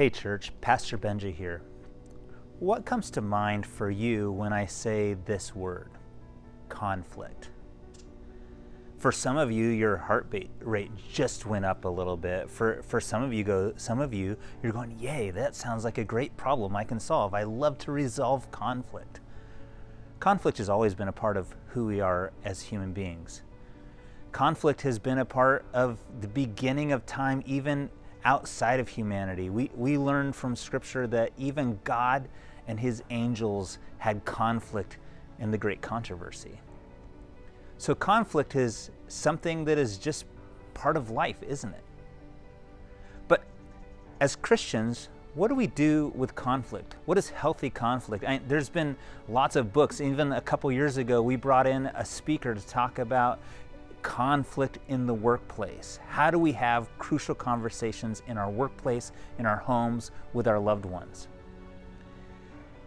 Hey church, Pastor Benji here. What comes to mind for you when I say this word, conflict? For some of you, your heart rate just went up a little bit. For some of you, you're going, yay, that sounds like a great problem I can solve. I love to resolve conflict. Conflict has always been a part of who we are as human beings. Conflict has been a part of the beginning of time, even outside of humanity. We learn from Scripture that even God and his angels had conflict in the great controversy. So conflict is something that is just part of life, isn't it? But as Christians, what do we do with conflict? What is healthy conflict? There's been lots of books. Even a couple years ago, we brought in a speaker to talk about conflict in the workplace. How do we have crucial conversations in our workplace, in our homes, with our loved ones?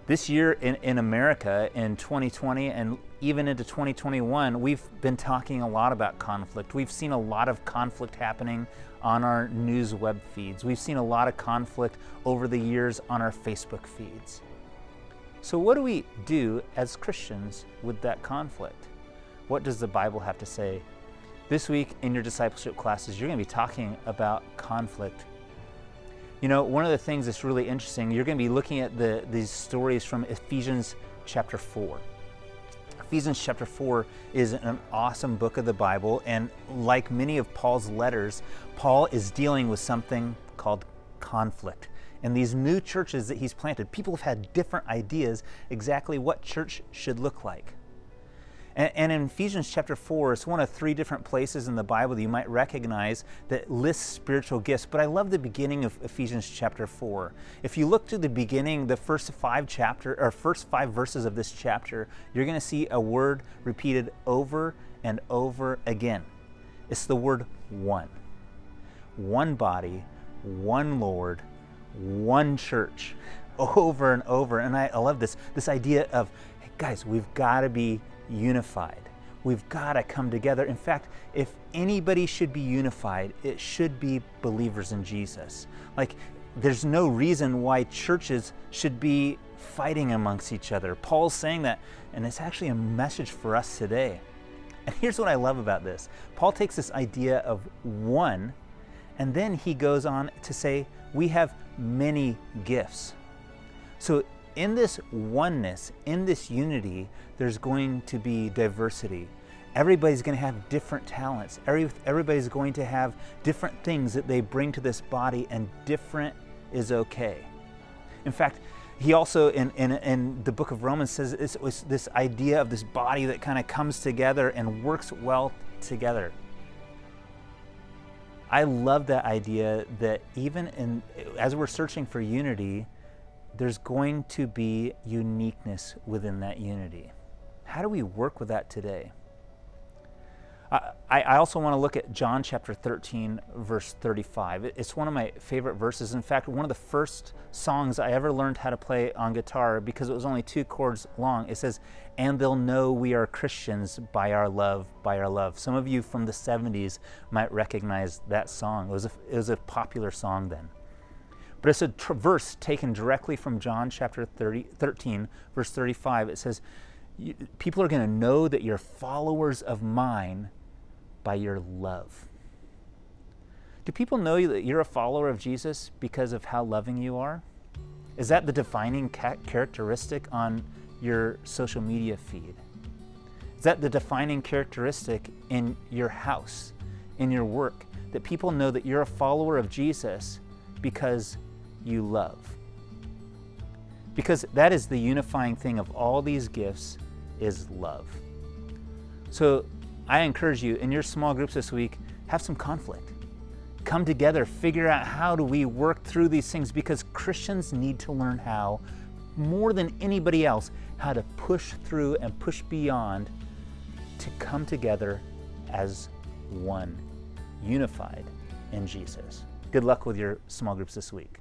This year in America, in 2020 and even into 2021, we've been talking a lot about conflict. We've seen a lot of conflict happening on our news web feeds. We've seen a lot of conflict over the years on our Facebook feeds. So what do we do as Christians with that conflict? What does the Bible have to say? This week in your discipleship classes, you're going to be talking about conflict. You know, one of the things that's really interesting, you're going to be looking at these stories from Ephesians chapter 4. Ephesians chapter 4 is an awesome book of the Bible, and like many of Paul's letters, Paul is dealing with something called conflict. And these new churches that he's planted, people have had different ideas exactly what church should look like. And in Ephesians chapter 4, it's one of three different places in the Bible that you might recognize that lists spiritual gifts. But I love the beginning of Ephesians chapter 4. If you look to the beginning, the first five verses of this chapter, you're going to see a word repeated over and over again. It's the word one. One body, one Lord, one church, over and over. And I love this idea of, hey guys, we've got to be unified. We've got to come together. In fact, if anybody should be unified, it should be believers in Jesus. Like, there's no reason why churches should be fighting amongst each other. Paul's saying that, and it's actually a message for us today. And here's what I love about this. Paul takes this idea of one, and then he goes on to say, we have many gifts. So in this oneness, in this unity, there's going to be diversity. Everybody's going to have different talents. Everybody's going to have different things that they bring to this body, and different is okay. In fact, he also, in the book of Romans, says it was this idea of this body that kind of comes together and works well together. I love that idea that even as we're searching for unity, there's going to be uniqueness within that unity. How do we work with that today? I also want to look at John chapter 13, verse 35. It's one of my favorite verses. In fact, one of the first songs I ever learned how to play on guitar, because it was only 2 chords long. It says, "And they'll know we are Christians by our love, by our love." Some of you from the 70s might recognize that song. It was a popular song then. But it's a verse taken directly from John chapter 13, verse 35. It says, people are going to know that you're followers of mine by your love. Do people know that you're a follower of Jesus because of how loving you are? Is that the defining characteristic on your social media feed? Is that the defining characteristic in your house, in your work? That people know that you're a follower of Jesus because you love. Because that is the unifying thing of all these gifts, is love. So I encourage you, in your small groups this week, have some conflict. Come together, figure out how do we work through these things, because Christians need to learn how, more than anybody else, how to push through and push beyond to come together as one, unified in Jesus. Good luck with your small groups this week.